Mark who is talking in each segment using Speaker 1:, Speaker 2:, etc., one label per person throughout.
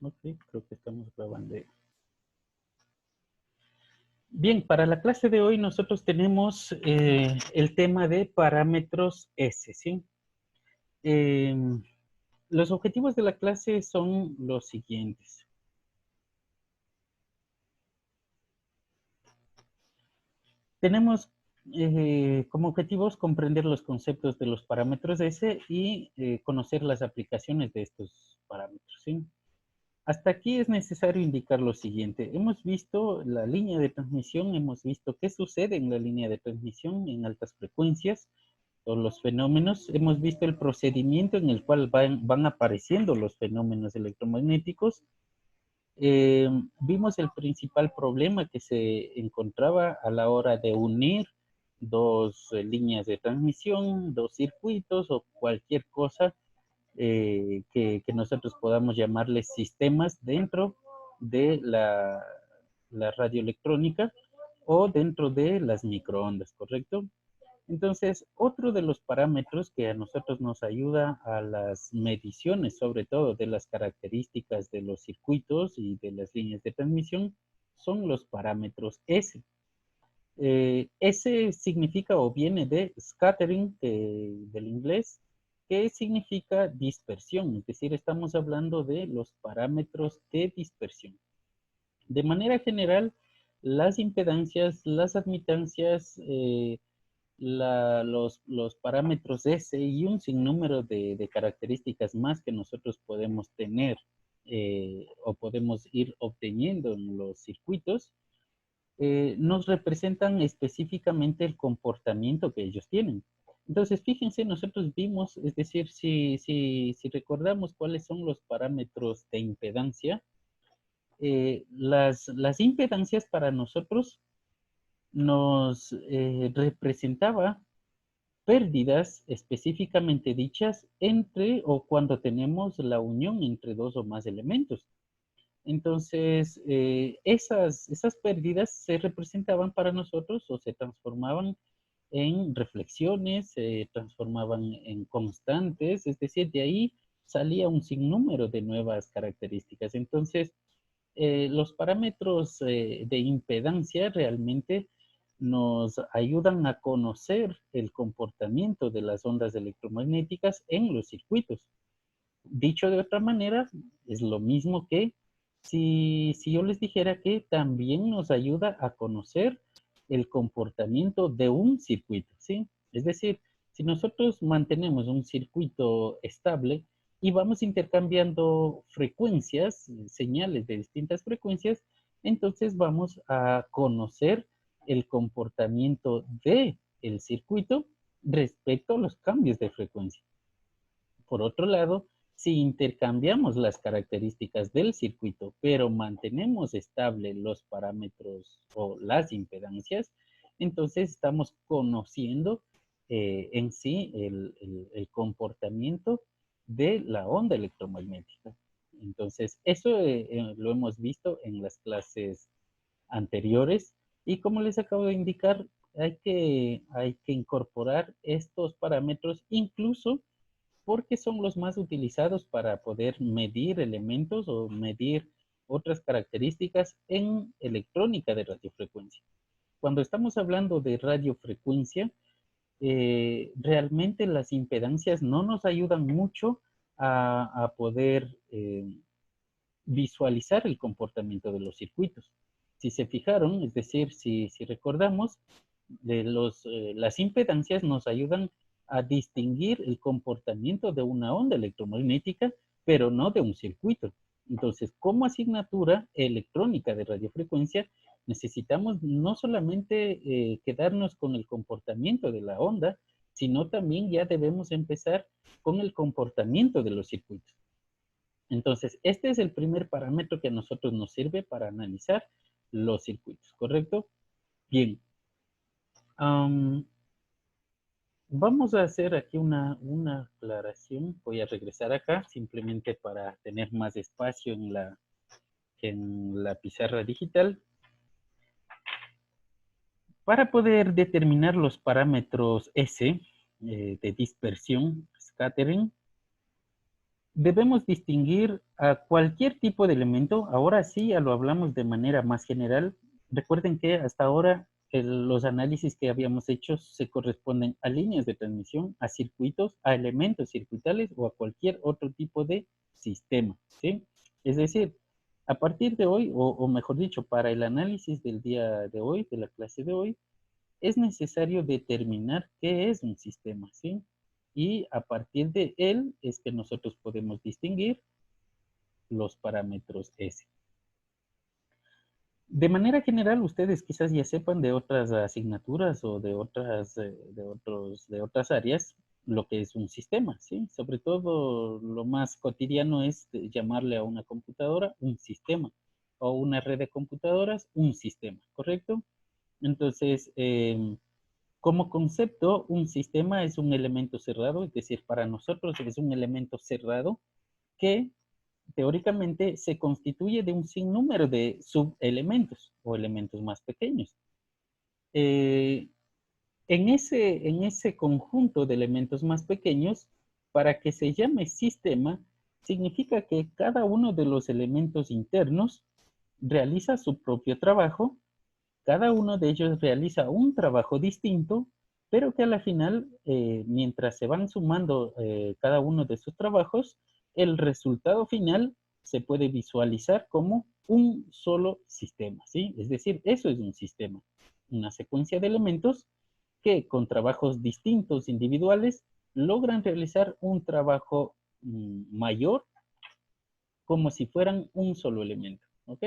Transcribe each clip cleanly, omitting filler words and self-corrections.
Speaker 1: Ok, creo que estamos grabando. Bien, para la clase de hoy nosotros tenemos el tema de parámetros S, ¿sí? Los objetivos de la clase son los siguientes. Tenemos como objetivos comprender los conceptos de los parámetros S y conocer las aplicaciones de estos parámetros, ¿sí? Hasta aquí es necesario indicar lo siguiente. Hemos visto la línea de transmisión, hemos visto qué sucede en la línea de transmisión en altas frecuencias, o los fenómenos. Hemos visto el procedimiento en el cual van apareciendo los fenómenos electromagnéticos. Vimos el principal problema que se encontraba a la hora de unir dos líneas de transmisión, dos circuitos o cualquier cosa que nosotros podamos llamarles sistemas dentro de la radioelectrónica o dentro de las microondas, ¿correcto? Entonces, otro de los parámetros que a nosotros nos ayuda a las mediciones, sobre todo de las características de los circuitos y de las líneas de transmisión, son los parámetros S. S significa o viene de scattering, del inglés, que significa dispersión, es decir, estamos hablando de los parámetros de dispersión. De manera general, las impedancias, las admitancias, los parámetros S y un sinnúmero de características más que nosotros podemos tener o podemos ir obteniendo en los circuitos, nos representan específicamente el comportamiento que ellos tienen. Entonces, fíjense, nosotros vimos, es decir, si recordamos cuáles son los parámetros de impedancia, las impedancias para nosotros nos representaba pérdidas específicamente dichas entre o cuando tenemos la unión entre dos o más elementos. Entonces, esas pérdidas se representaban para nosotros o se transformaban en reflexiones, se transformaban en constantes, es decir, de ahí salía un sinnúmero de nuevas características. Entonces, los parámetros de impedancia realmente nos ayudan a conocer el comportamiento de las ondas electromagnéticas en los circuitos. Dicho de otra manera, es lo mismo que si yo les dijera que también nos ayuda a conocer el comportamiento de un circuito, ¿sí? Es decir, si nosotros mantenemos un circuito estable y vamos intercambiando frecuencias, señales de distintas frecuencias, entonces vamos a conocer el comportamiento de el circuito respecto a los cambios de frecuencia. Por otro lado, si intercambiamos las características del circuito, pero mantenemos estable los parámetros o las impedancias, entonces estamos conociendo en sí el comportamiento de la onda electromagnética. Entonces, eso lo hemos visto en las clases anteriores y como les acabo de indicar, hay que incorporar estos parámetros incluso porque son los más utilizados para poder medir elementos o medir otras características en electrónica de radiofrecuencia. Cuando estamos hablando de radiofrecuencia, realmente las impedancias no nos ayudan mucho a poder visualizar el comportamiento de los circuitos. Si se fijaron, es decir, si recordamos, las impedancias nos ayudan a distinguir el comportamiento de una onda electromagnética, pero no de un circuito. Entonces, como asignatura electrónica de radiofrecuencia, necesitamos no solamente quedarnos con el comportamiento de la onda, sino también ya debemos empezar con el comportamiento de los circuitos. Entonces, este es el primer parámetro que a nosotros nos sirve para analizar los circuitos, ¿correcto? Bien. Vamos a hacer aquí una aclaración. Voy a regresar acá simplemente para tener más espacio en la pizarra digital. Para poder determinar los parámetros S de dispersión, scattering, debemos distinguir a cualquier tipo de elemento. Ahora sí, ya lo hablamos de manera más general. Recuerden que hasta ahora los análisis que habíamos hecho se corresponden a líneas de transmisión, a circuitos, a elementos circuitales o a cualquier otro tipo de sistema, ¿sí? Es decir, a partir de hoy, o mejor dicho, para el análisis del día de hoy, de la clase de hoy, es necesario determinar qué es un sistema, ¿sí? Y a partir de él es que nosotros podemos distinguir los parámetros S. De manera general, ustedes quizás ya sepan de otras asignaturas o de otras áreas lo que es un sistema, ¿sí? Sobre todo lo más cotidiano es llamarle a una computadora un sistema o una red de computadoras un sistema, ¿correcto? Entonces, como concepto, un sistema es un elemento cerrado, es decir, para nosotros es un elemento cerrado que teóricamente se constituye de un sinnúmero de subelementos o elementos más pequeños. Eh, en ese conjunto de elementos más pequeños, para que se llame sistema, significa que cada uno de los elementos internos realiza su propio trabajo. Cada uno de ellos realiza un trabajo distinto, pero que a la final, mientras se van sumando cada uno de sus trabajos, el resultado final se puede visualizar como un solo sistema, ¿sí? Es decir, eso es un sistema, una secuencia de elementos que con trabajos distintos individuales logran realizar un trabajo mayor como si fueran un solo elemento, ¿ok?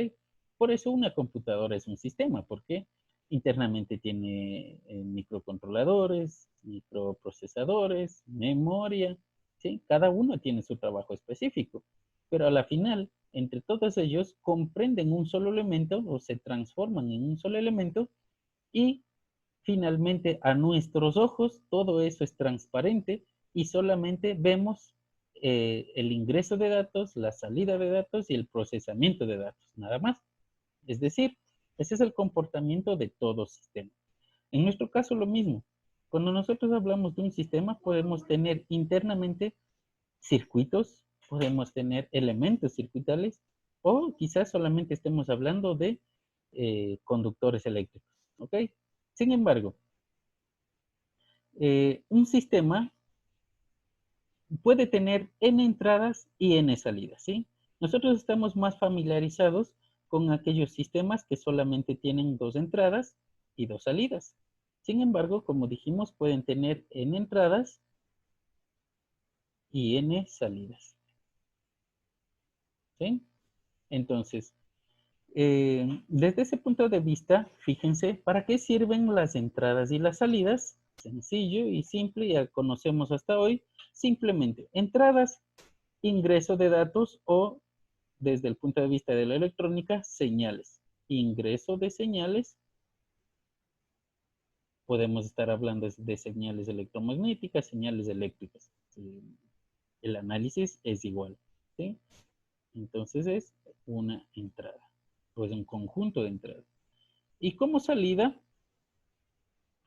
Speaker 1: Por eso una computadora es un sistema, porque internamente tiene microcontroladores, microprocesadores, memoria, ¿sí? Cada uno tiene su trabajo específico, pero a la final, entre todos ellos, comprenden un solo elemento o se transforman en un solo elemento y finalmente a nuestros ojos todo eso es transparente y solamente vemos el ingreso de datos, la salida de datos y el procesamiento de datos, nada más. Es decir, ese es el comportamiento de todo sistema. En nuestro caso lo mismo. Cuando nosotros hablamos de un sistema podemos tener internamente circuitos, podemos tener elementos circuitales o quizás solamente estemos hablando de conductores eléctricos. ¿Ok? Sin embargo, un sistema puede tener n entradas y n salidas, ¿sí? Nosotros estamos más familiarizados con aquellos sistemas que solamente tienen dos entradas y dos salidas. Sin embargo, como dijimos, pueden tener n entradas y n salidas, ¿sí? Entonces, desde ese punto de vista, fíjense, ¿para qué sirven las entradas y las salidas? Sencillo y simple, ya conocemos hasta hoy. Simplemente, entradas, ingreso de datos o, desde el punto de vista de la electrónica, señales. Ingreso de señales, podemos estar hablando de señales electromagnéticas, señales eléctricas. El análisis es igual, ¿sí? Entonces es una entrada, pues un conjunto de entradas. Y como salida,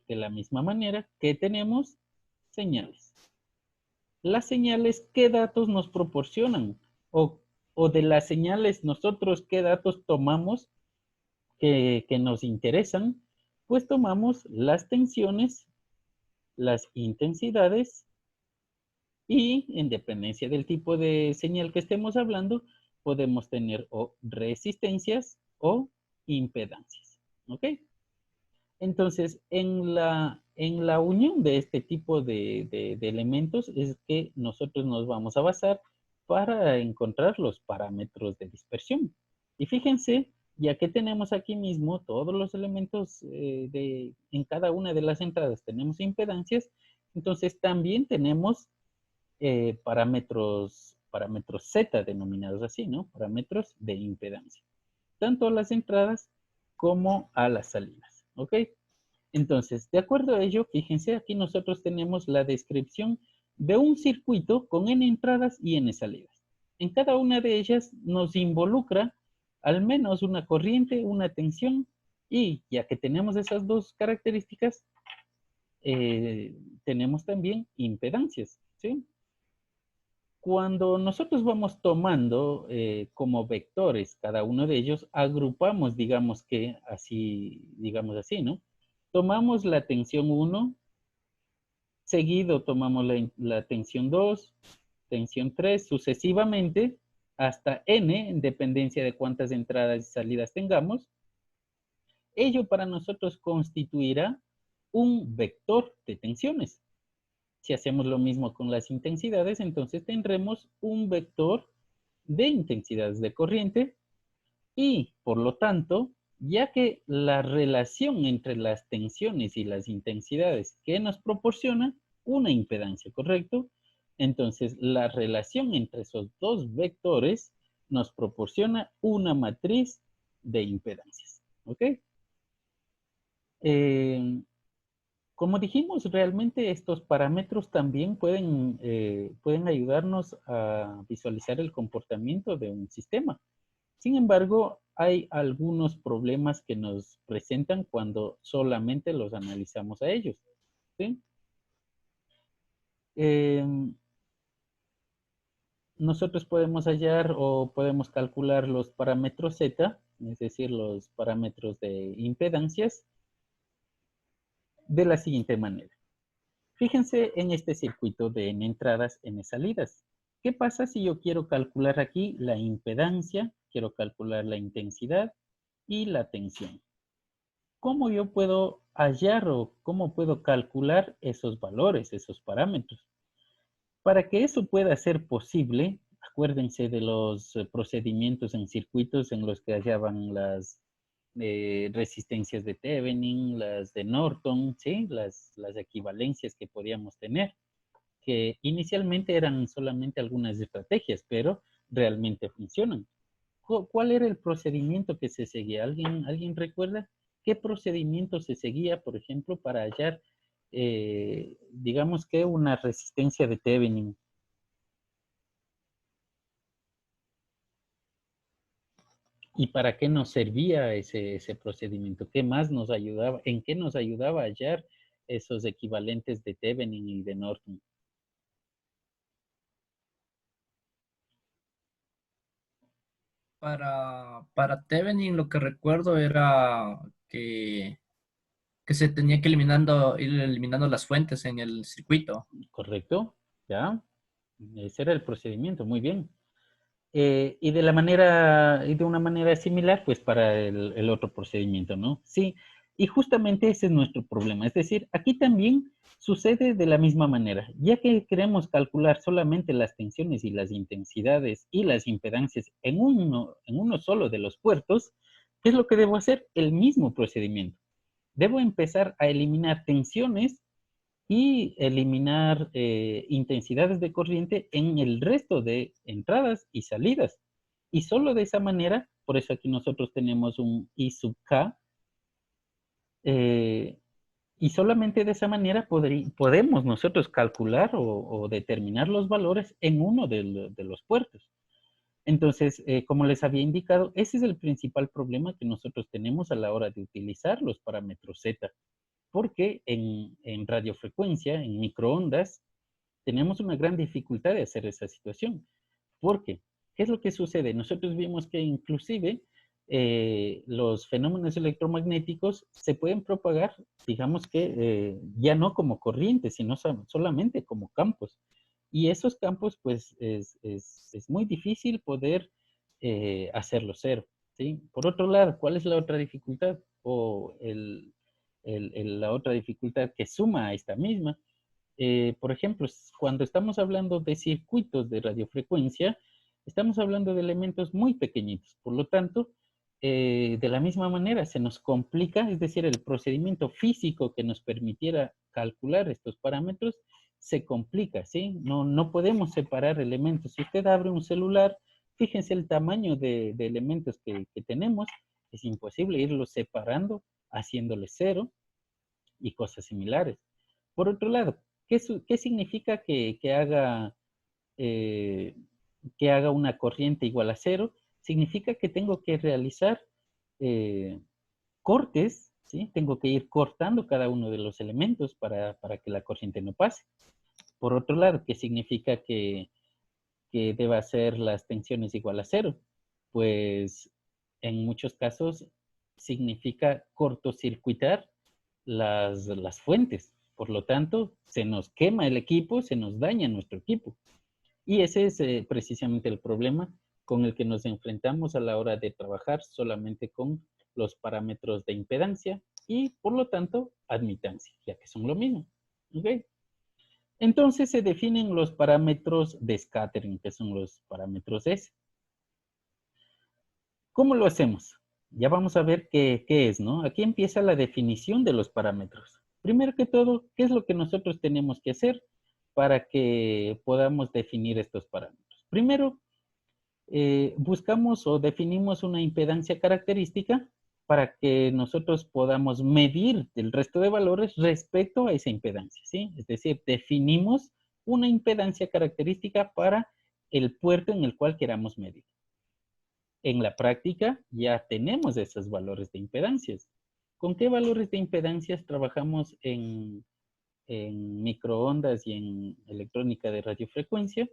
Speaker 1: de la misma manera que tenemos señales. Las señales, ¿qué datos nos proporcionan? O de las señales, nosotros, ¿qué datos tomamos que nos interesan? Pues tomamos las tensiones, las intensidades y en dependencia del tipo de señal que estemos hablando, podemos tener o resistencias o impedancias. ¿Ok? Entonces, en la unión de este tipo de elementos es que nosotros nos vamos a basar para encontrar los parámetros de dispersión. Y fíjense, ya que tenemos aquí mismo todos los elementos en cada una de las entradas tenemos impedancias, entonces también tenemos parámetros Z denominados así, ¿no? Parámetros de impedancia. Tanto a las entradas como a las salidas, ¿ok? Entonces, de acuerdo a ello, fíjense, aquí nosotros tenemos la descripción de un circuito con n entradas y n salidas. En cada una de ellas nos involucra al menos una corriente, una tensión, y ya que tenemos esas dos características, tenemos también impedancias, ¿sí? Cuando nosotros vamos tomando como vectores cada uno de ellos, agrupamos, digamos que así, digamos así, ¿no? Tomamos la tensión 1, seguido tomamos la tensión 2, tensión 3, sucesivamente, hasta n, en dependencia de cuántas entradas y salidas tengamos. Ello para nosotros constituirá un vector de tensiones. Si hacemos lo mismo con las intensidades, entonces tendremos un vector de intensidades de corriente y, por lo tanto, ya que la relación entre las tensiones y las intensidades que nos proporciona una impedancia, ¿correcto? Entonces, la relación entre esos dos vectores nos proporciona una matriz de impedancias, ¿ok? Eh, Como dijimos, realmente estos parámetros también pueden ayudarnos a visualizar el comportamiento de un sistema. Sin embargo, hay algunos problemas que nos presentan cuando solamente los analizamos a ellos, ¿sí? Eh, Nosotros podemos hallar o podemos calcular los parámetros Z, es decir, los parámetros de impedancias, de la siguiente manera. Fíjense en este circuito de N entradas, N salidas. ¿Qué pasa si yo quiero calcular aquí la impedancia, quiero calcular la intensidad y la tensión? ¿Cómo yo puedo hallar o cómo puedo calcular esos valores, esos parámetros? Para que eso pueda ser posible, acuérdense de los procedimientos en circuitos en los que hallaban las resistencias de Thevenin, las de Norton, ¿sí? Las equivalencias que podíamos tener, que inicialmente eran solamente algunas estrategias, pero realmente funcionan. ¿Cuál era el procedimiento que se seguía? ¿Alguien recuerda? ¿Qué procedimiento se seguía, por ejemplo, para hallar, digamos que una resistencia de Thevenin? ¿Y para qué nos servía ese procedimiento? ¿Qué más nos ayudaba? ¿En qué nos ayudaba a hallar esos equivalentes de Thevenin y de Norton?
Speaker 2: Para Thevenin lo que recuerdo era que se tenía que ir eliminando las fuentes en el circuito.
Speaker 1: ¿Correcto? ¿Ya? Ese era el procedimiento, muy bien. Y de una manera similar, pues para el otro procedimiento, ¿no? Sí, y justamente ese es nuestro problema. Es decir, aquí también sucede de la misma manera. Ya que queremos calcular solamente las tensiones y las intensidades y las impedancias en uno solo de los puertos, ¿qué es lo que debo hacer? El mismo procedimiento. Debo empezar a eliminar tensiones y eliminar intensidades de corriente en el resto de entradas y salidas. Y solo de esa manera, por eso aquí nosotros tenemos un I sub K, eh, y solamente de esa manera podemos nosotros calcular o determinar los valores en uno de los puertos. Entonces, como les había indicado, ese es el principal problema que nosotros tenemos a la hora de utilizar los parámetros Z, porque en radiofrecuencia, en microondas, tenemos una gran dificultad de hacer esa situación. ¿Por qué? ¿Qué es lo que sucede? Nosotros vimos que inclusive los fenómenos electromagnéticos se pueden propagar, digamos que ya no como corrientes, sino solamente como campos. Y esos campos, pues, es muy difícil poder hacerlo cero, ¿sí? Por otro lado, ¿cuál es la otra dificultad? O la otra dificultad que suma a esta misma, por ejemplo, cuando estamos hablando de circuitos de radiofrecuencia, estamos hablando de elementos muy pequeñitos. Por lo tanto, de la misma manera se nos complica, es decir, el procedimiento físico que nos permitiera calcular estos parámetros se complica, ¿sí? No podemos separar elementos. Si usted abre un celular, fíjense el tamaño de elementos que tenemos, es imposible irlos separando, haciéndole cero y cosas similares. Por otro lado, ¿qué significa eh, que haga una corriente igual a cero? Significa que tengo que realizar eh, cortes, ¿sí? Tengo que ir cortando cada uno de los elementos para que la corriente no pase. Por otro lado, ¿qué significa que deba ser las tensiones igual a 0? Pues en muchos casos significa cortocircuitar las fuentes. Por lo tanto, se nos quema el equipo, se nos daña nuestro equipo. Y ese es precisamente el problema con el que nos enfrentamos a la hora de trabajar solamente con los parámetros de impedancia y, por lo tanto, admitancia, ya que son lo mismo. ¿Okay? Entonces se definen los parámetros de scattering, que son los parámetros S. ¿Cómo lo hacemos? Ya vamos a ver qué es, ¿no? Aquí empieza la definición de los parámetros. Primero que todo, ¿qué es lo que nosotros tenemos que hacer para que podamos definir estos parámetros? Primero, buscamos o definimos una impedancia característica para que nosotros podamos medir el resto de valores respecto a esa impedancia, ¿sí? Es decir, definimos una impedancia característica para el puerto en el cual queramos medir. En la práctica ya tenemos esos valores de impedancias. ¿Con qué valores de impedancias trabajamos en microondas y en electrónica de radiofrecuencia?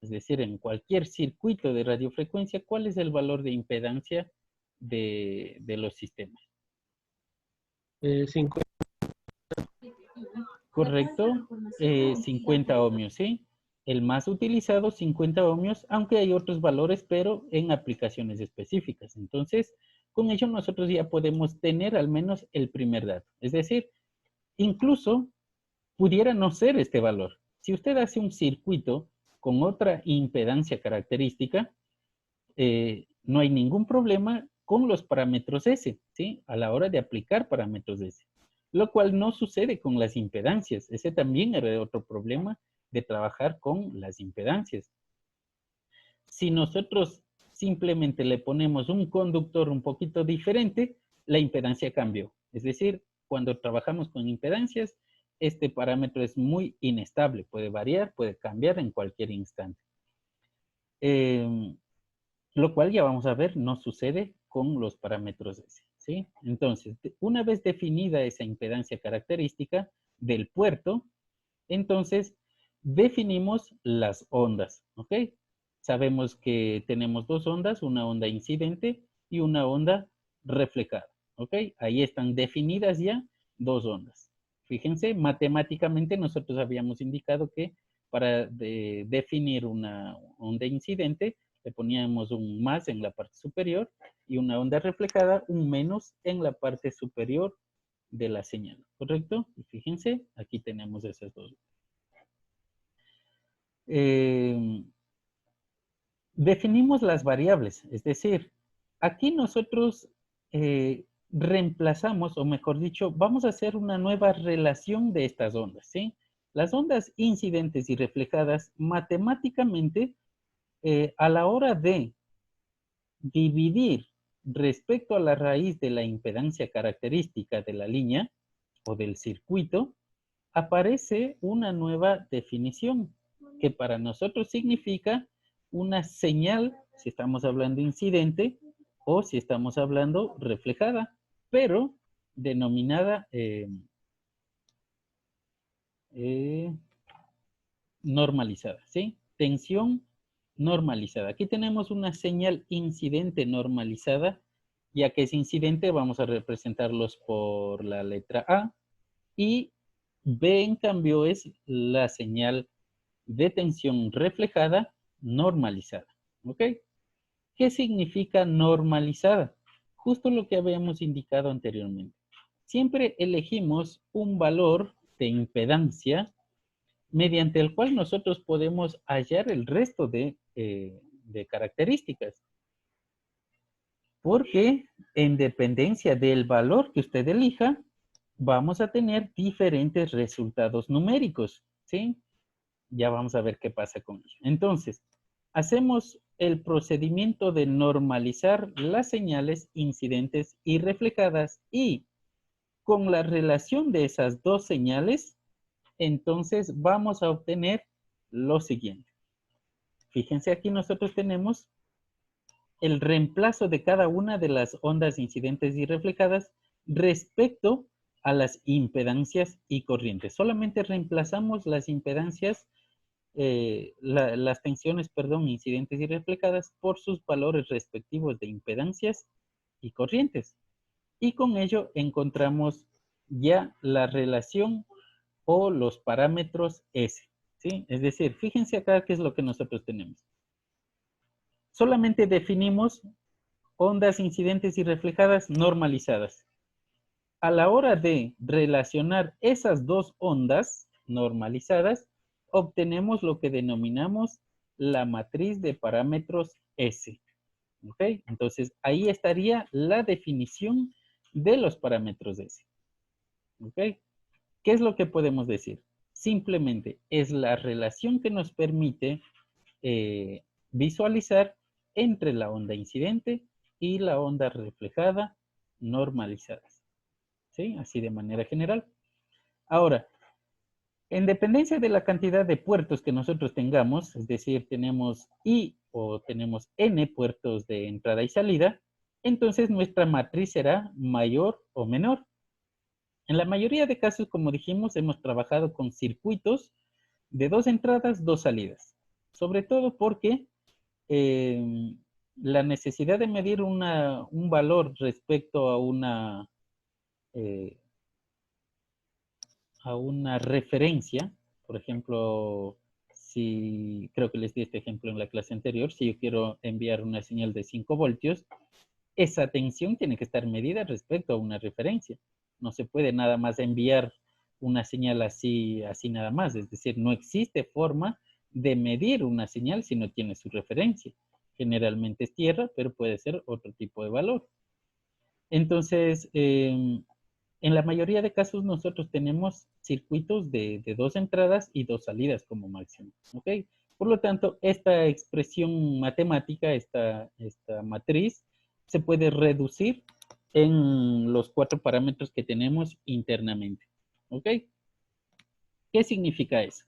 Speaker 1: Es decir, en cualquier circuito de radiofrecuencia, ¿cuál es el valor de impedancia de los sistemas?
Speaker 3: 50.
Speaker 1: Correcto, 50 ohmios, ¿sí? El más utilizado, 50 ohmios, aunque hay otros valores, pero en aplicaciones específicas. Entonces, con ello nosotros ya podemos tener al menos el primer dato. Es decir, incluso pudiera no ser este valor. Si usted hace un circuito con otra impedancia característica, no hay ningún problema con los parámetros S, ¿sí? A la hora de aplicar parámetros S. Lo cual no sucede con las impedancias. Ese también era otro problema de trabajar con las impedancias. Si nosotros simplemente le ponemos un conductor un poquito diferente, la impedancia cambió. Es decir, cuando trabajamos con impedancias, este parámetro es muy inestable. Puede variar, puede cambiar en cualquier instante. Lo cual ya vamos a ver no sucede con los parámetros S, ¿sí? Entonces, una vez definida esa impedancia característica del puerto, entonces definimos las ondas, ¿ok? Sabemos que tenemos dos ondas, una onda incidente y una onda reflejada, ¿ok? Ahí están definidas ya dos ondas. Fíjense, matemáticamente nosotros habíamos indicado que para definir una onda incidente le poníamos un más en la parte superior y una onda reflejada, un menos en la parte superior de la señal, ¿correcto? Y fíjense, aquí tenemos esas dos. Definimos las variables, es decir, aquí nosotros reemplazamos, o mejor dicho, vamos a hacer una nueva relación de estas ondas, ¿sí? Las ondas incidentes y reflejadas, matemáticamente, a la hora de dividir respecto a la raíz de la impedancia característica de la línea o del circuito, aparece una nueva definición que para nosotros significa una señal, si estamos hablando incidente o si estamos hablando reflejada, pero denominada normalizada, ¿sí? Tensión normalizada. Aquí tenemos una señal incidente normalizada, ya que es incidente vamos a representarlos por la letra A y B en cambio es la señal de tensión reflejada normalizada, ¿ok? ¿Qué significa normalizada? Justo lo que habíamos indicado anteriormente. Siempre elegimos un valor de impedancia mediante el cual nosotros podemos hallar el resto de características. Porque en dependencia del valor que usted elija, vamos a tener diferentes resultados numéricos, ¿sí? Ya vamos a ver qué pasa con ello. Entonces, hacemos el procedimiento de normalizar las señales incidentes y reflejadas y con la relación de esas dos señales, entonces vamos a obtener lo siguiente. Fíjense aquí nosotros tenemos el reemplazo de cada una de las ondas incidentes y reflejadas respecto a las impedancias y corrientes. Solamente reemplazamos las impedancias las tensiones, perdón, incidentes y reflejadas por sus valores respectivos de impedancias y corrientes. Y con ello encontramos ya la relación o los parámetros S, ¿sí? Es decir, fíjense acá qué es lo que nosotros tenemos. Solamente definimos ondas incidentes y reflejadas normalizadas. A la hora de relacionar esas dos ondas normalizadas, obtenemos lo que denominamos la matriz de parámetros S. ¿Ok? Entonces, ahí estaría la definición de los parámetros S. ¿Ok? ¿Qué es lo que podemos decir? Simplemente es la relación que nos permite visualizar entre la onda incidente y la onda reflejada normalizadas. ¿Sí? Así de manera general. Ahora, en dependencia de la cantidad de puertos que nosotros tengamos, es decir, tenemos I o tenemos N puertos de entrada y salida, entonces nuestra matriz será mayor o menor. En la mayoría de casos, como dijimos, hemos trabajado con circuitos de 2 entradas, 2 salidas. Sobre todo porque la necesidad de medir un valor respecto eh, a una referencia, por ejemplo, si creo que les di este ejemplo en la clase anterior, si yo quiero enviar una señal de 5 voltios, esa tensión tiene que estar medida respecto a una referencia. No se puede nada más enviar una señal así, así nada más. Es decir, no existe forma de medir una señal si no tiene su referencia. Generalmente es tierra, pero puede ser otro tipo de valor. Entonces, en la mayoría de casos nosotros tenemos circuitos de 2 entradas y 2 salidas como máximo. ¿Ok? Por lo tanto, esta expresión matemática, esta matriz, se puede reducir en los 4 parámetros que tenemos internamente. ¿Ok? ¿Qué significa eso?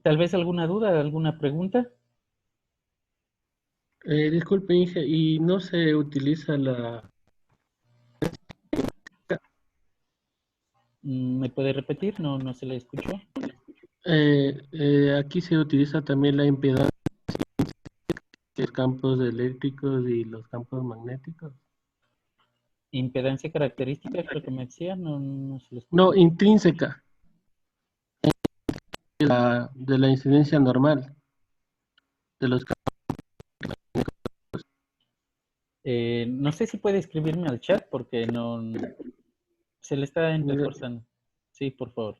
Speaker 1: ¿Tal vez alguna duda, alguna pregunta?
Speaker 3: Disculpe, Inge, ¿y no se utiliza
Speaker 1: ¿Me puede repetir? No se le escuchó.
Speaker 3: aquí se utiliza también la impedancia de los campos eléctricos y los campos magnéticos?
Speaker 1: Impedancia característica, creo que me decía, no se le
Speaker 3: No,
Speaker 1: escuchó.
Speaker 3: intrínseca de la incidencia normal de los campos.
Speaker 1: No sé si puede escribirme al chat porque no se le está entrecortando. Sí, por favor.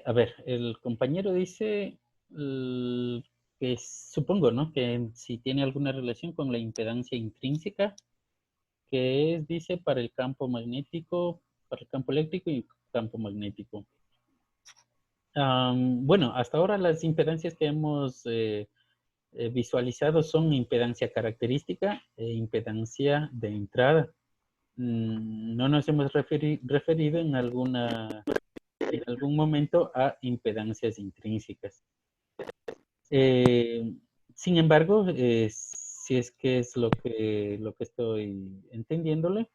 Speaker 1: A ver, el compañero dice que supongo, ¿no? Que si tiene alguna relación con la impedancia intrínseca, que es, dice, para el campo magnético, para el campo eléctrico y campo magnético. Bueno, hasta ahora las impedancias que hemos visualizado son impedancia característica e impedancia de entrada. No nos hemos referido en algún momento a impedancias intrínsecas. Sin embargo, si es que es lo que estoy entendiéndole,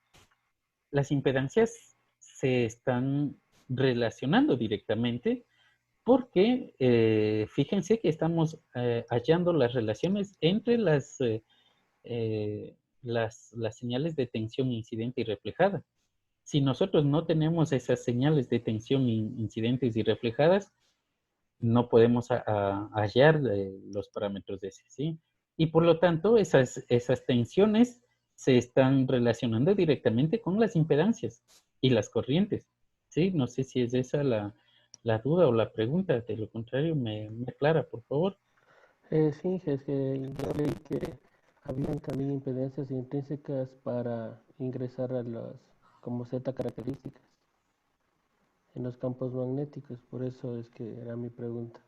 Speaker 1: las impedancias se están relacionando directamente porque fíjense que estamos hallando las relaciones entre las señales de tensión incidente y reflejada. Si nosotros no tenemos esas señales de tensión incidentes y reflejadas, no podemos hallar los parámetros de ese, ¿sí? Y por lo tanto, esas tensiones se están relacionando directamente con las impedancias y las corrientes, ¿sí? No sé si es esa la duda o la pregunta, de lo contrario, me aclara, por favor.
Speaker 3: Sí, es que yo leí que habían también impedancias intrínsecas para ingresar a las como Z características en los campos magnéticos, por eso es que era mi pregunta.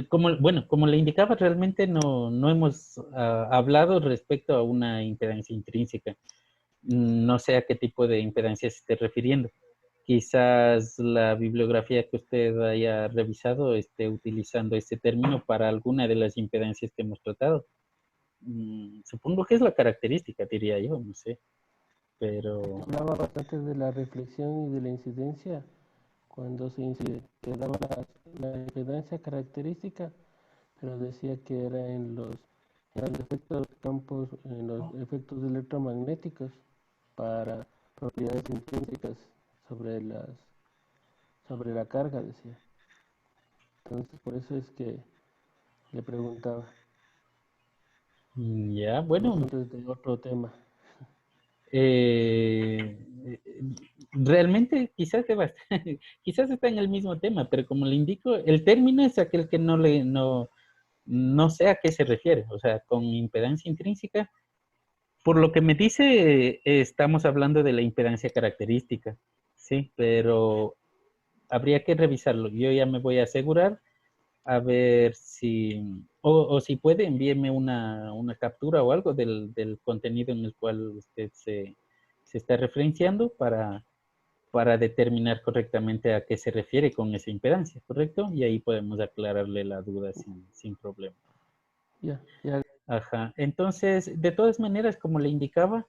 Speaker 1: Como le indicaba, realmente no hemos hablado respecto a una impedancia intrínseca. No sé a qué tipo de impedancia se esté refiriendo. Quizás la bibliografía que usted haya revisado esté utilizando ese término para alguna de las impedancias que hemos tratado. Supongo que es la característica, diría yo, no sé. Pero
Speaker 3: Hablaba bastante de la reflexión y de la incidencia cuando se incide, que daba la impedancia característica, pero decía que era en los efectos campos, en los efectos electromagnéticos para propiedades intrínsecas sobre sobre la carga, decía. Entonces, por eso es que le preguntaba.
Speaker 1: ya,
Speaker 3: De
Speaker 1: bueno,
Speaker 3: pronto es de otro tema.
Speaker 1: eh, realmente quizás está en el mismo tema, pero como le indico, el término es aquel que no sé a qué se refiere. O sea, con impedancia intrínseca, por lo que me dice, estamos hablando de la impedancia característica, sí, pero habría que revisarlo. Yo ya me voy a asegurar a ver o si puede, envíeme una captura o algo del contenido en el cual usted se está referenciando para determinar correctamente a qué se refiere con esa impedancia, ¿correcto? Y ahí podemos aclararle la duda sin problema.
Speaker 3: Ya, ya.
Speaker 1: Ajá. Entonces, de todas maneras, como le indicaba,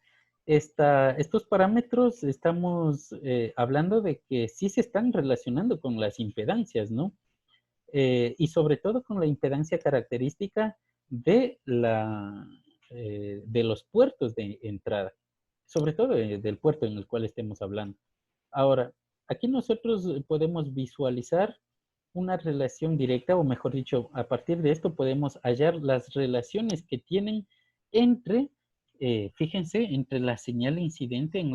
Speaker 1: estos parámetros estamos hablando de que sí se están relacionando con las impedancias, ¿no? Y sobre todo con la impedancia característica de los puertos de entrada, sobre todo del puerto en el cual estemos hablando. Ahora, aquí nosotros podemos visualizar una relación directa, o mejor dicho, a partir de esto podemos hallar las relaciones que tienen entre, fíjense, entre la señal incidente en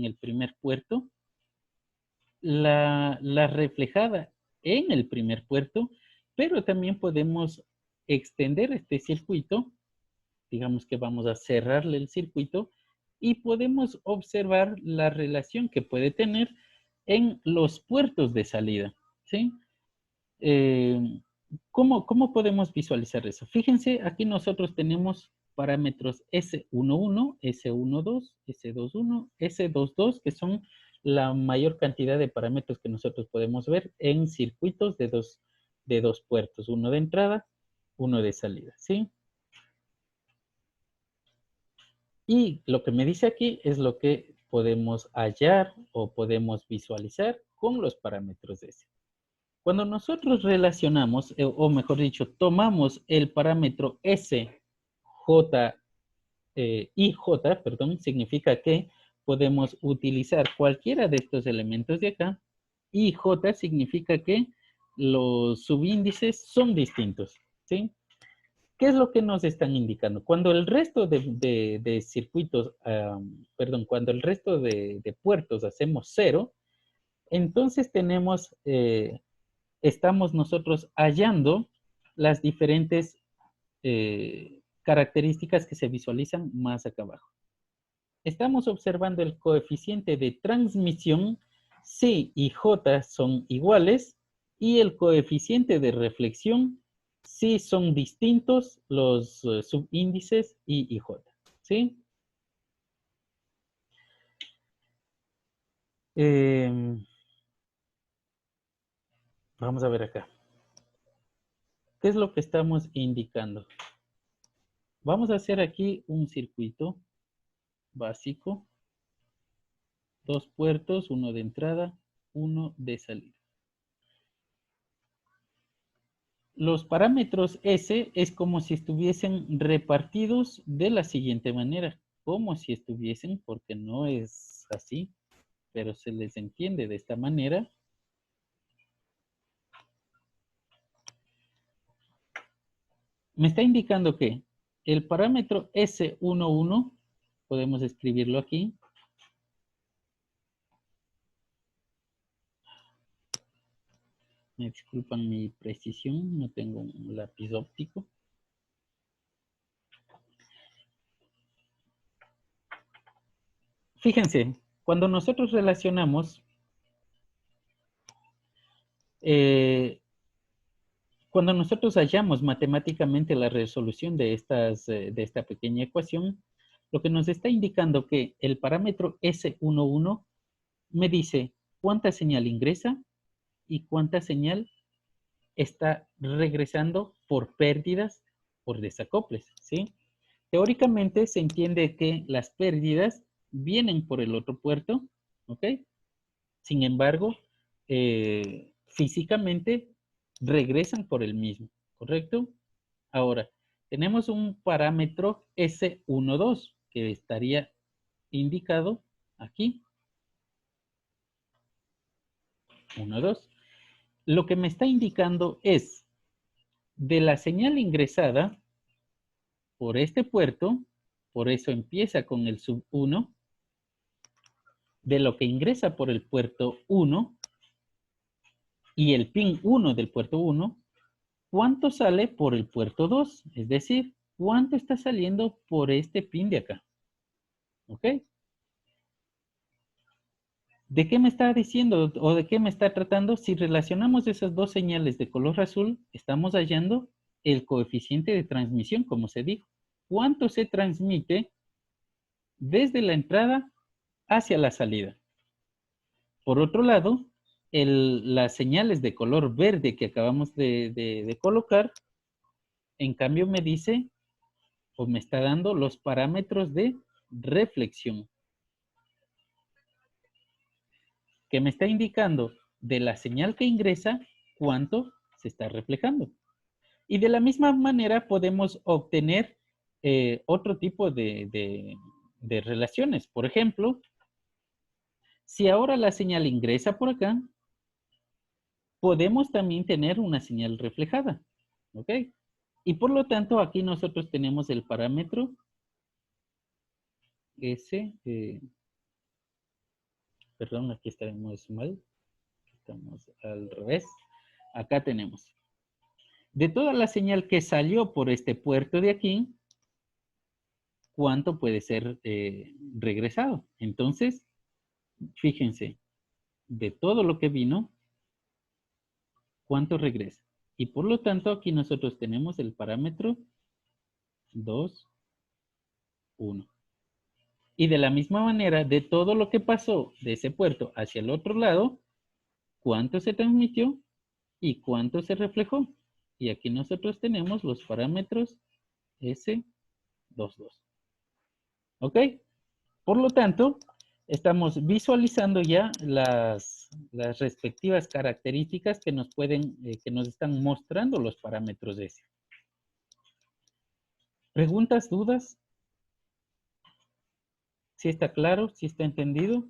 Speaker 1: el primer puerto, la reflejada en el primer puerto, pero también podemos extender este circuito, digamos que vamos a cerrarle el circuito y podemos observar la relación que puede tener en los puertos de salida, ¿sí? ¿Cómo podemos visualizar eso? Fíjense, aquí nosotros tenemos parámetros S11, S12, S21, S22, que son la mayor cantidad de parámetros que nosotros podemos ver en circuitos de dos puertos, uno de entrada, uno de salida, ¿sí? Y lo que me dice aquí es lo que podemos hallar o podemos visualizar con los parámetros S. Cuando nosotros relacionamos, o mejor dicho, tomamos el parámetro S, J, J, perdón, significa que podemos utilizar cualquiera de estos elementos de acá, y J significa que los subíndices son distintos, ¿sí? ¿Qué es lo que nos están indicando? Cuando el resto de circuitos, perdón, cuando el resto de puertos hacemos cero, entonces estamos nosotros hallando las diferentes características que se visualizan más acá abajo. Estamos observando el coeficiente de transmisión, C y J son iguales, y el coeficiente de reflexión, sí son distintos los subíndices I y J, ¿sí? Vamos a ver acá. ¿Qué es lo que estamos indicando? Vamos a hacer aquí un circuito básico. Dos puertos, uno de entrada, uno de salida. Los parámetros S es como si estuviesen repartidos de la siguiente manera. Como si estuviesen, porque no es así, pero se les entiende de esta manera. Me está indicando que el parámetro S11, podemos escribirlo aquí, Me disculpan mi precisión, no tengo un lápiz óptico. Fíjense, cuando nosotros relacionamos, cuando nosotros hallamos matemáticamente la resolución de esta pequeña ecuación, lo que nos está indicando que el parámetro S11 me dice cuánta señal ingresa y cuánta señal está regresando por pérdidas, por desacoples, ¿sí? Teóricamente se entiende que las pérdidas vienen por el otro puerto, ¿ok? Sin embargo, físicamente regresan por el mismo, ¿correcto? Ahora, tenemos un parámetro S12 que estaría indicado aquí. 1, 2. Lo que me está indicando es de la señal ingresada por este puerto, por eso empieza con el sub 1, de lo que ingresa por el puerto 1 y el pin 1 del puerto 1, ¿cuánto sale por el puerto 2? Es decir, ¿cuánto está saliendo por este pin de acá? ¿Ok? ¿De qué me está diciendo o de qué me está tratando? Si relacionamos esas dos señales de color azul, estamos hallando el coeficiente de transmisión, como se dijo. ¿Cuánto se transmite desde la entrada hacia la salida? Por otro lado, las señales de color verde que acabamos de colocar, en cambio me dice, o me está dando los parámetros de reflexión, que me está indicando de la señal que ingresa cuánto se está reflejando. Y de la misma manera podemos obtener otro tipo de relaciones. Por ejemplo, si ahora la señal ingresa por acá, podemos también tener una señal reflejada. ¿Ok? Y por lo tanto, aquí nosotros tenemos el parámetro S. Perdón, aquí estamos mal. Estamos al revés. Acá tenemos. De toda la señal que salió por este puerto de aquí, ¿cuánto puede ser regresado? Entonces, fíjense, de todo lo que vino, ¿cuánto regresa? Y por lo tanto, aquí nosotros tenemos el parámetro 2, 1. Y de la misma manera, de todo lo que pasó de ese puerto hacia el otro lado, ¿cuánto se transmitió y cuánto se reflejó? Y aquí nosotros tenemos los parámetros S22. ¿Ok? Por lo tanto, estamos visualizando ya las respectivas características que nos pueden, que nos están mostrando los parámetros S. ¿Preguntas, dudas? ¿Sí está claro? ¿Sí está entendido?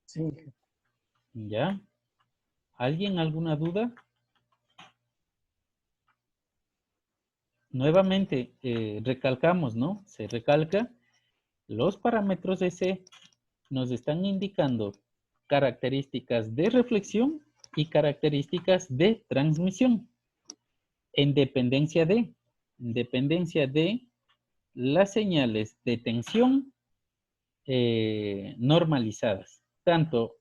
Speaker 3: Sí,
Speaker 1: ¿Ya? ¿Alguien alguna duda? Nuevamente, recalcamos, ¿no? Se recalca, los parámetros S nos están indicando características de reflexión y características de transmisión en dependencia de las señales de tensión normalizadas, tanto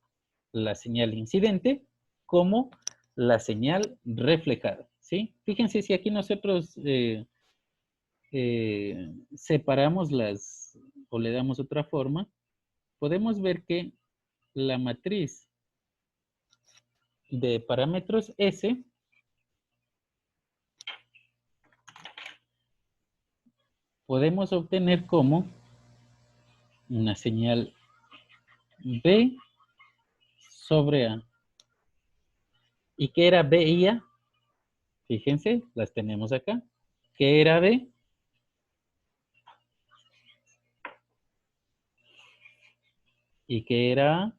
Speaker 1: la señal incidente como la señal reflejada, ¿sí? Fíjense si aquí nosotros separamos o le damos otra forma, podemos ver que la matriz de parámetros S podemos obtener como una señal B sobre A. ¿Y qué era B y A? Fíjense, las tenemos acá. ¿Qué era B? ¿Y qué era A?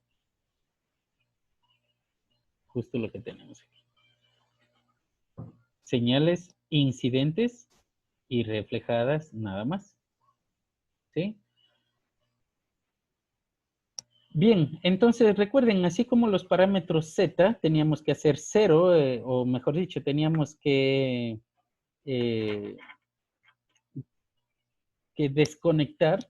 Speaker 1: Justo lo que tenemos aquí. Señales incidentes y reflejadas nada más. ¿Sí? Bien, entonces recuerden, así como los parámetros z teníamos que hacer 0, o mejor dicho, teníamos eh,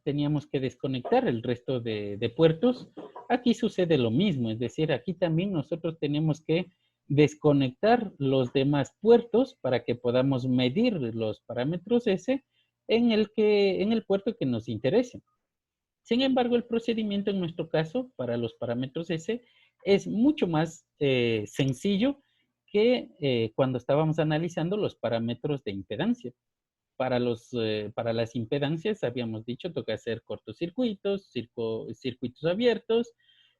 Speaker 1: teníamos que desconectar el resto de puertos. Aquí sucede lo mismo, es decir, aquí también nosotros tenemos que desconectar los demás puertos para que podamos medir los parámetros S en el puerto que nos interese. Sin embargo, el procedimiento en nuestro caso para los parámetros S es mucho más sencillo que cuando estábamos analizando los parámetros de impedancia. Para las impedancias, habíamos dicho, toca hacer cortocircuitos, circuitos abiertos,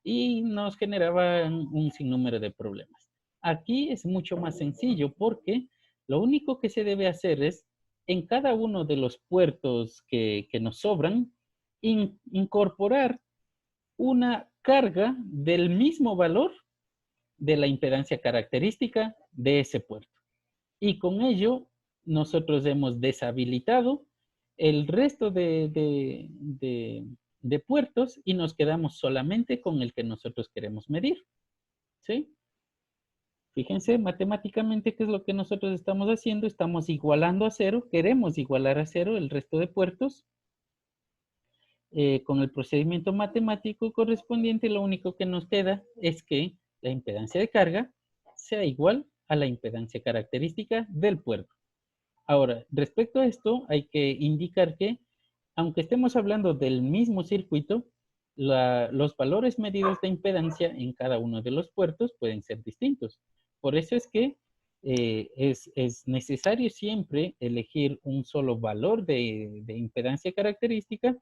Speaker 1: y nos generaban un sinnúmero de problemas. Aquí es mucho más sencillo porque lo único que se debe hacer es, en cada uno de los puertos que nos sobran, incorporar una carga del mismo valor de la impedancia característica de ese puerto. Y con ello, nosotros hemos deshabilitado el resto de puertos y nos quedamos solamente con el que nosotros queremos medir. ¿Sí? Fíjense, matemáticamente, ¿qué es lo que nosotros estamos haciendo? Estamos igualando a cero, queremos igualar a cero el resto de puertos. Con el procedimiento matemático correspondiente, lo único que nos queda es que la impedancia de carga sea igual a la impedancia característica del puerto. Ahora, respecto a esto, hay que indicar que, aunque estemos hablando del mismo circuito, los valores medidos de impedancia en cada uno de los puertos pueden ser distintos. Por eso es que es necesario siempre elegir un solo valor de impedancia característica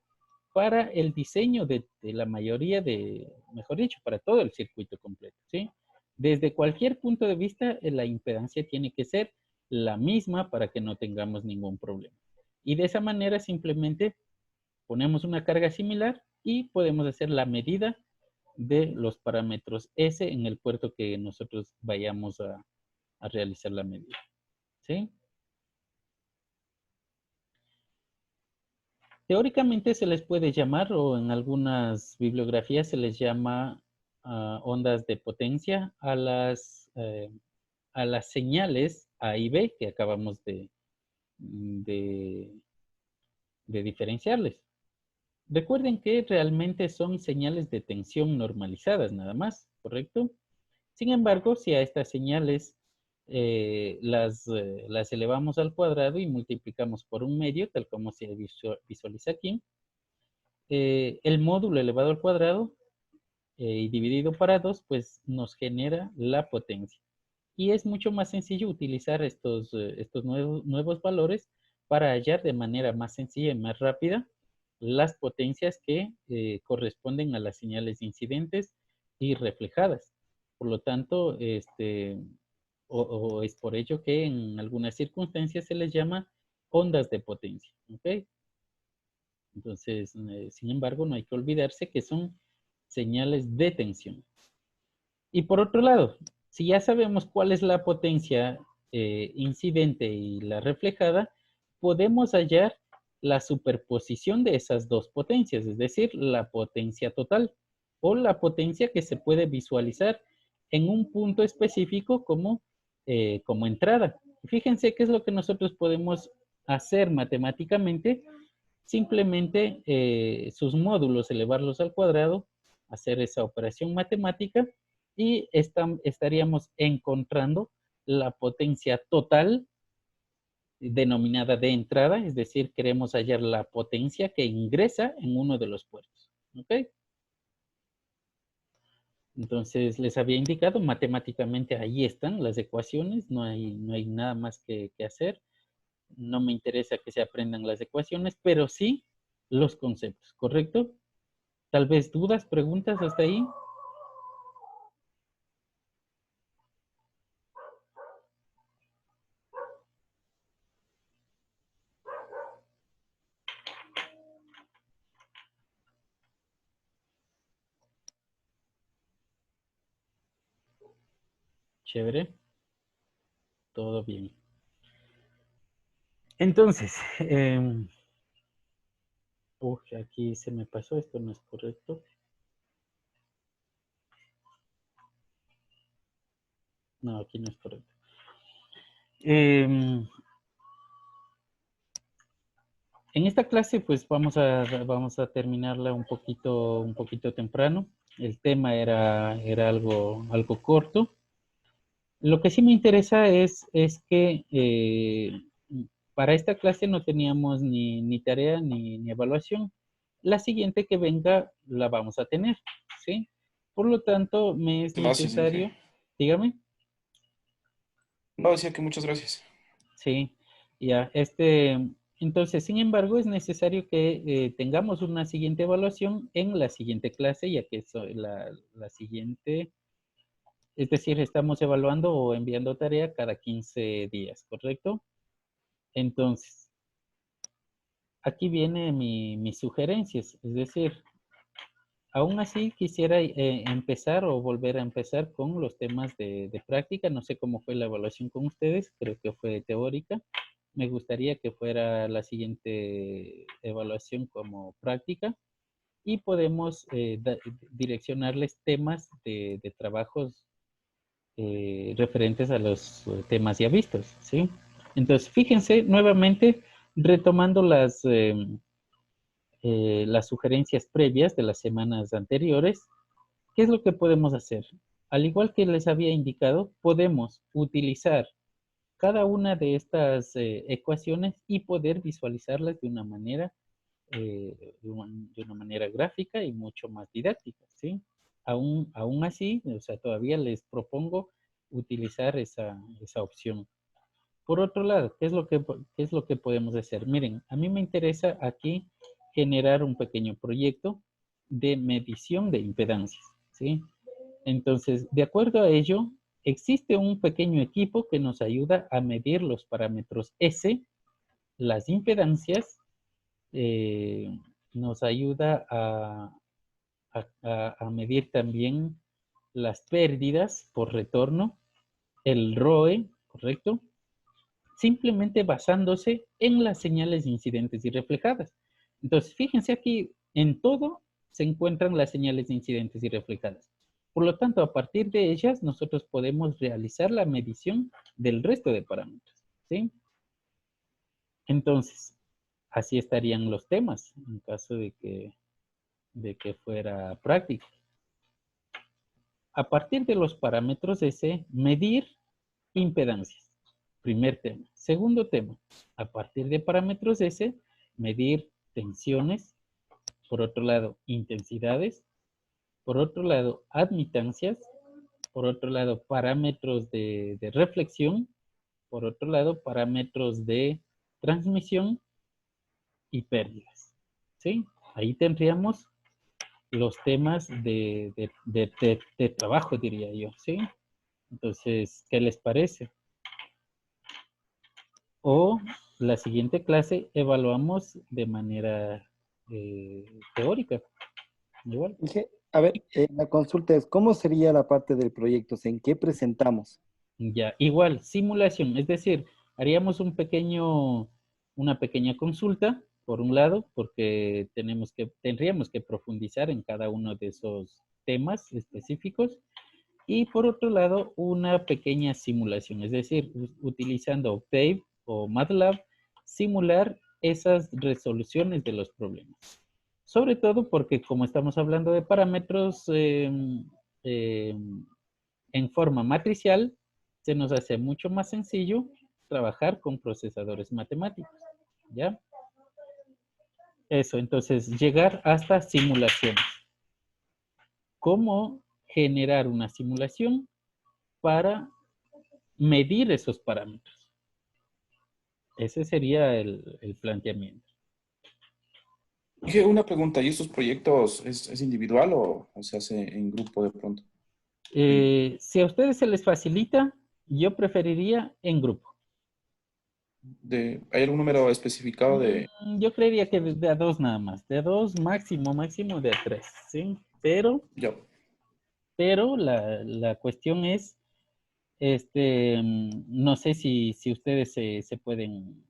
Speaker 1: para el diseño de la mayoría mejor dicho, para todo el circuito completo, ¿sí? Desde cualquier punto de vista, la impedancia tiene que ser la misma para que no tengamos ningún problema. Y de esa manera simplemente ponemos una carga similar y podemos hacer la medida de los parámetros S en el puerto que nosotros vayamos a realizar la medida, ¿sí? Teóricamente se les puede llamar, o en algunas bibliografías se les llama ondas de potencia a las señales A y B que acabamos de diferenciarles. Recuerden que realmente son señales de tensión normalizadas nada más, ¿correcto? Sin embargo, si a estas señales las elevamos al cuadrado y multiplicamos por un medio, tal como se visualiza aquí, el módulo elevado al cuadrado y dividido para 2, pues nos genera la potencia. Y es mucho más sencillo utilizar estos nuevos valores para hallar de manera más sencilla y más rápida las potencias que corresponden a las señales incidentes y reflejadas. Por lo tanto, o es por ello que en algunas circunstancias se les llama ondas de potencia. ¿Ok? Entonces, sin embargo, no hay que olvidarse que son señales de tensión. Y por otro lado, si ya sabemos cuál es la potencia incidente y la reflejada, podemos hallar la superposición de esas dos potencias, es decir, la potencia total o la potencia que se puede visualizar en un punto específico como entrada. Fíjense qué es lo que nosotros podemos hacer matemáticamente. Simplemente sus módulos, elevarlos al cuadrado, hacer esa operación matemática y estaríamos encontrando la potencia total denominada de entrada, es decir, queremos hallar la potencia que ingresa en uno de los puertos. ¿Ok? Entonces, les había indicado, matemáticamente ahí están las ecuaciones, no hay nada más que hacer. No me interesa que se aprendan las ecuaciones, pero sí los conceptos, ¿correcto? Tal vez dudas, preguntas hasta ahí. Chévere. Todo bien. Entonces, aquí se me pasó, esto no es correcto. No, aquí no es correcto. En esta clase, pues vamos a terminarla un poquito temprano. El tema era algo corto. Lo que sí me interesa es que para esta clase no teníamos ni tarea ni evaluación. La siguiente que venga la vamos a tener, ¿sí? Por lo tanto, me es
Speaker 4: Gracias,
Speaker 1: necesario,
Speaker 4: Inge.
Speaker 1: dígame,
Speaker 4: No, decía que muchas gracias.
Speaker 1: sí, ya, entonces, sin embargo, es necesario que tengamos una siguiente evaluación en la siguiente clase, ya que la siguiente, es decir, estamos evaluando o enviando tarea cada 15 días, ¿correcto? Entonces, aquí viene mis sugerencias, es decir, aún así quisiera empezar o volver a empezar con los temas de práctica. No sé cómo fue la evaluación con ustedes, creo que fue teórica. Me gustaría que fuera la siguiente evaluación como práctica y podemos direccionarles temas de trabajos referentes a los temas ya vistos, ¿sí? Entonces, fíjense nuevamente, retomando las sugerencias previas de las semanas anteriores, ¿qué es lo que podemos hacer? Al igual que les había indicado, podemos utilizar cada una de estas ecuaciones y poder visualizarlas de una manera gráfica y mucho más didáctica, ¿sí? Aún así, o sea, todavía les propongo utilizar esa opción. Por otro lado, qué es lo que podemos hacer? Miren, a mí me interesa aquí generar un pequeño proyecto de medición de impedancias, ¿sí? Entonces, de acuerdo a ello, existe un pequeño equipo que nos ayuda a medir los parámetros S, las impedancias, eh, nos ayuda a medir también las pérdidas por retorno, el ROE, ¿correcto? Simplemente basándose en las señales incidentes y reflejadas. Entonces, fíjense aquí, en todo se encuentran las señales incidentes y reflejadas. Por lo tanto, a partir de ellas, nosotros podemos realizar la medición del resto de parámetros, ¿sí? Entonces, así estarían los temas, en caso de que fuera práctico. A partir de los parámetros S, medir impedancias. Primer tema. Segundo tema, a partir de parámetros S, medir tensiones. Por otro lado, intensidades. Por otro lado, admitancias. Por otro lado, parámetros de reflexión. Por otro lado, parámetros de transmisión y pérdidas. ¿Sí? Ahí tendríamos los temas de trabajo, diría yo. ¿Sí? Entonces, ¿qué les parece? O la siguiente clase evaluamos de manera teórica. Igual.
Speaker 5: Dije, a ver, la consulta es, ¿cómo sería la parte del proyecto? O sea, ¿en qué presentamos?
Speaker 1: Ya, igual, simulación, es decir, haríamos una pequeña consulta, por un lado, porque tendríamos que profundizar en cada uno de esos temas específicos, y por otro lado, una pequeña simulación, es decir, utilizando Octave o MATLAB, simular esas resoluciones de los problemas. Sobre todo porque como estamos hablando de parámetros en forma matricial, se nos hace mucho más sencillo trabajar con procesadores matemáticos, ¿ya? Eso, entonces, llegar hasta simulaciones. ¿Cómo generar una simulación para medir esos parámetros? Ese sería el planteamiento.
Speaker 4: Inge, una pregunta, ¿y estos proyectos es individual o se hace en grupo de pronto?
Speaker 1: Si a ustedes se les facilita, yo preferiría en grupo.
Speaker 4: ¿Hay algún número especificado de...
Speaker 1: Yo creería que de a dos nada más, de a dos máximo de a tres, ¿sí?
Speaker 4: Ya,
Speaker 1: Pero la cuestión es, no sé si ustedes se pueden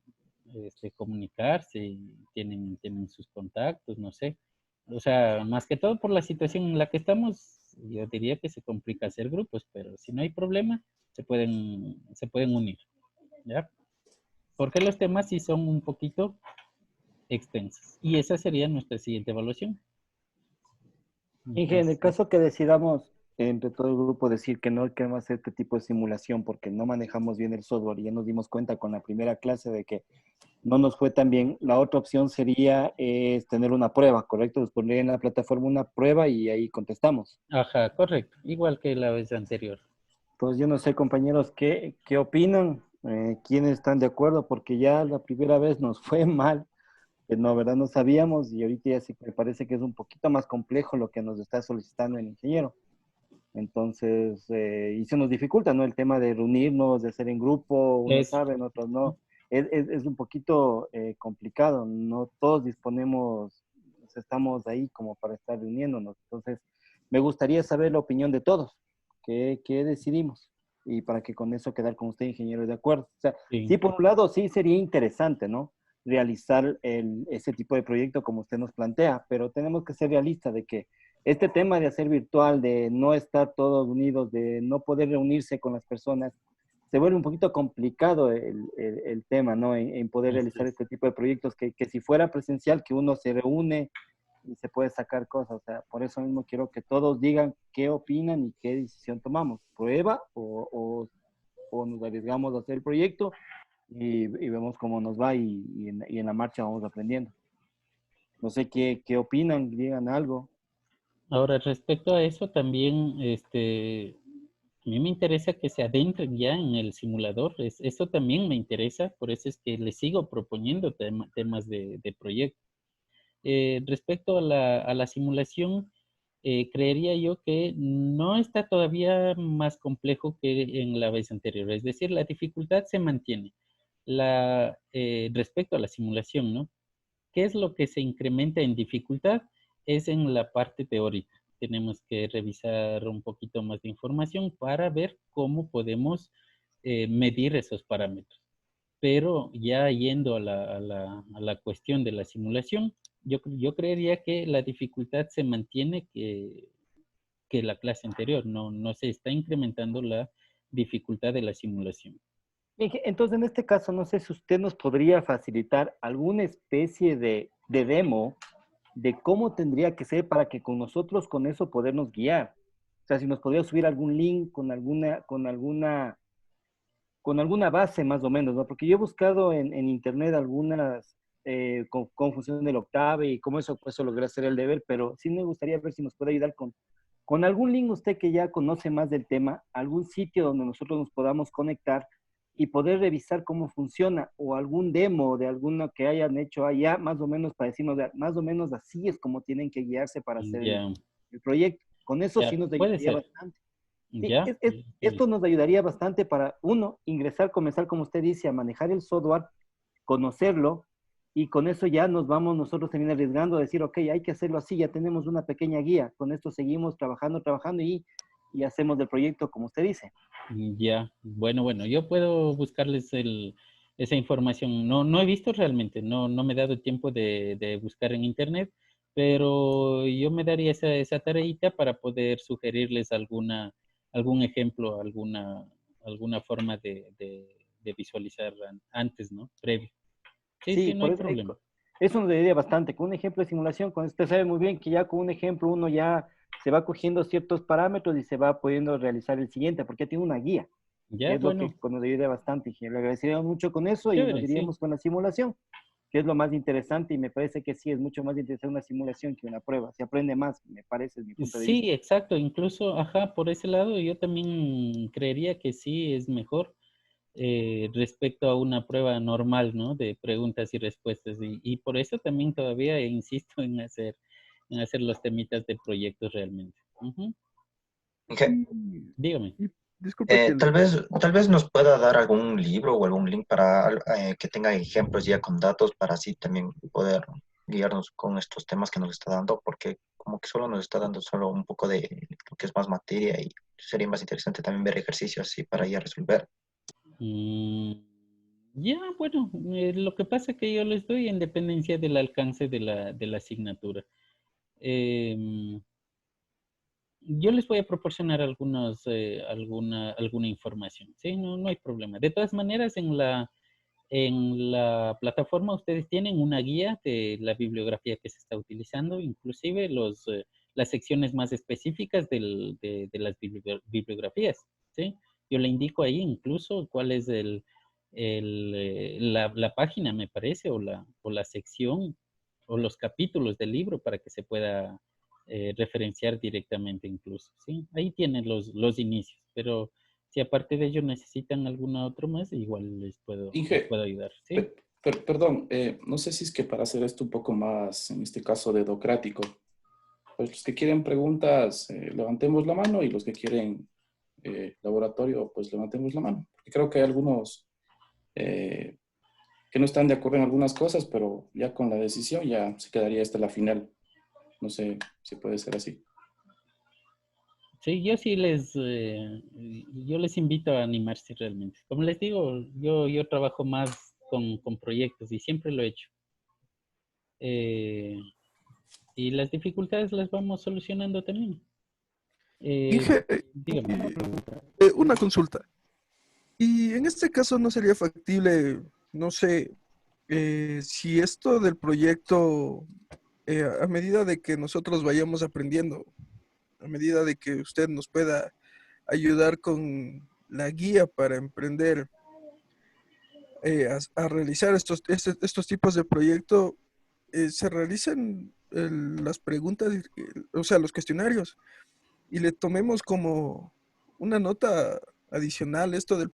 Speaker 1: comunicar, si tienen sus contactos, no sé. O sea, más que todo por la situación en la que estamos, yo diría que se complica hacer grupos, pero si no hay problema, se pueden unir, ¿ya? Porque los temas sí son un poquito extensos. Y esa sería nuestra siguiente evaluación.
Speaker 5: Inge, en el
Speaker 1: Entonces,
Speaker 5: caso que decidamos entre todo el grupo decir que no queremos hacer este tipo de simulación porque no manejamos bien el software y ya nos dimos cuenta con la primera clase de que no nos fue tan bien, la otra opción sería tener una prueba, ¿correcto? Pues poner en la plataforma una prueba y ahí contestamos.
Speaker 1: ajá, correcto. Igual que la vez anterior.
Speaker 5: Pues yo no sé, compañeros, ¿qué opinan? ¿Quiénes están de acuerdo? Porque ya la primera vez nos fue mal, que no, ¿verdad? No sabíamos y ahorita ya sí me parece que es un poquito más complejo lo que nos está solicitando el ingeniero. Entonces, y se nos dificulta, ¿no? El tema de reunirnos, de hacer en grupo, unos
Speaker 1: Es,
Speaker 5: saben, otros no. Es un poquito complicado, no todos disponemos, o sea, estamos ahí como para estar reuniéndonos. Entonces, me gustaría saber la opinión de todos, qué decidimos, y para que con eso quedar con usted, ingeniero, de acuerdo. O sea, sí,
Speaker 1: sí,
Speaker 5: por un lado, sí sería interesante, ¿no? Realizar ese tipo de proyecto como usted nos plantea, pero tenemos que ser realistas de que este tema de hacer virtual, de no estar todos unidos, de no poder reunirse con las personas, se vuelve un poquito complicado el tema, ¿no? En poder
Speaker 1: así
Speaker 5: realizar
Speaker 1: es.
Speaker 5: este tipo de proyectos, que si fuera presencial, que uno se reúne y se puede sacar cosas. O sea, por eso mismo quiero que todos digan qué opinan y qué decisión tomamos. ¿Prueba o nos arriesgamos a hacer el proyecto y vemos cómo nos va y en la marcha vamos aprendiendo? No sé qué opinan, digan algo.
Speaker 1: Ahora, respecto a eso, también, a mí me interesa que se adentren ya en el simulador. Eso también me interesa, por eso es que les sigo proponiendo temas de proyecto. Respecto a la simulación, creería yo que no está todavía más complejo que en la vez anterior. Es decir, la dificultad se mantiene. Respecto a la simulación, ¿no? ¿Qué es lo que se incrementa en dificultad? Es en la parte teórica. Tenemos que revisar un poquito más de información para ver cómo podemos medir esos parámetros. Pero ya yendo a la cuestión de la simulación, yo creería que la dificultad se mantiene que la clase anterior. No se está incrementando la dificultad de la simulación.
Speaker 5: Entonces, en este caso, no sé si usted nos podría facilitar alguna especie de demo de cómo tendría que ser para que con nosotros con eso podernos guiar. O sea, si nos podría subir algún link con alguna base más o menos, ¿no? Porque yo he buscado en internet algunas con función del Octave y cómo eso, pues, logré hacer el deber, pero sí me gustaría ver si nos puede ayudar con algún link usted que ya conoce más del tema, algún sitio donde nosotros nos podamos conectar y poder revisar cómo funciona, o algún demo de alguno que hayan hecho allá, más o menos para decirnos, más o menos así es como tienen que guiarse para hacer
Speaker 1: Ya,
Speaker 5: el proyecto. Con eso
Speaker 1: ya,
Speaker 5: sí nos
Speaker 1: puede
Speaker 5: ayudaría
Speaker 1: ser.
Speaker 5: bastante. Sí,
Speaker 1: Ya,
Speaker 5: esto nos ayudaría bastante para, uno, ingresar, comenzar, como usted dice, a manejar el software, conocerlo, y con eso ya nos vamos nosotros también arriesgando a decir, ok, hay que hacerlo así, ya tenemos una pequeña guía, con esto seguimos trabajando y hacemos el proyecto como usted dice.
Speaker 1: ya. Bueno, yo puedo buscarles esa información. No he visto realmente, no me he dado tiempo de buscar en internet, pero yo me daría esa tareita para poder sugerirles algún ejemplo, alguna forma de visualizar antes, ¿no? Previo. Sí,
Speaker 5: Sí,
Speaker 1: sí, no
Speaker 5: por
Speaker 1: hay
Speaker 5: eso,
Speaker 1: problema.
Speaker 5: eso nos ayudaría bastante. Con un ejemplo de simulación, con usted sabe muy bien que ya con un ejemplo uno ya se va cogiendo ciertos parámetros y se va pudiendo realizar el siguiente, porque ya tiene una guía, que
Speaker 1: Ya,
Speaker 5: es lo que
Speaker 1: bueno,
Speaker 5: nos ayuda bastante. Y le agradeceríamos mucho con eso y nos
Speaker 1: chévere, sí.
Speaker 5: iríamos con la simulación, que es lo más interesante, y me parece que sí, es mucho más interesante una simulación que una prueba. Se aprende más, me parece, es mi punto de vista.
Speaker 1: Sí, exacto. Incluso, ajá, por ese lado yo también creería que sí es mejor respecto a una prueba normal, ¿no? De preguntas y respuestas. Y por eso también todavía insisto en hacer los temitas de proyectos realmente. Ujú.
Speaker 6: Inge,
Speaker 1: Dígame.
Speaker 7: Y disculpe que
Speaker 6: tal vez nos pueda dar algún libro o algún link para que tenga ejemplos ya con datos para así también poder guiarnos con estos temas que nos está dando, porque como que solo nos está dando solo un poco de lo que es más materia y sería más interesante también ver ejercicios así para ya resolver.
Speaker 1: Mm, ya, bueno, lo que pasa es que yo les doy en dependencia del alcance de la asignatura. Em, yo les voy a proporcionar alguna información, ¿sí? No hay problema. De todas maneras, en la plataforma ustedes tienen una guía de la bibliografía que se está utilizando, inclusive las secciones más específicas de las bibliografías, ¿sí? Yo le indico ahí incluso cuál es la página, me parece, o la sección o los capítulos del libro para que se pueda referenciar directamente incluso, ¿sí? Ahí tienen los inicios, pero si aparte de ello necesitan alguna otro más, igual les
Speaker 4: Inge,
Speaker 1: puedo ayudar, ¿sí?
Speaker 4: perdón, no sé si es que para hacer esto un poco más, en este caso, dedocrático, pues los que quieren preguntas, levantemos la mano y los que quieren laboratorio, pues levantemos la mano. Porque creo que hay algunos eh, que no están de acuerdo en algunas cosas, pero ya con la decisión ya se quedaría esta la final. No sé si puede ser así.
Speaker 1: Sí, yo les invito a animarse realmente. Como les digo, yo trabajo más con proyectos y siempre lo he hecho. Eh, y las dificultades las vamos solucionando también.
Speaker 7: Inge,
Speaker 1: Dígame.
Speaker 7: una consulta. Y en este caso no sería factible, no sé, si esto del proyecto, a medida de que nosotros vayamos aprendiendo, a medida de que usted nos pueda ayudar con la guía para emprender, a realizar estos tipos de proyecto, se realizan las preguntas, o sea, los cuestionarios, y le tomemos como una nota adicional esto del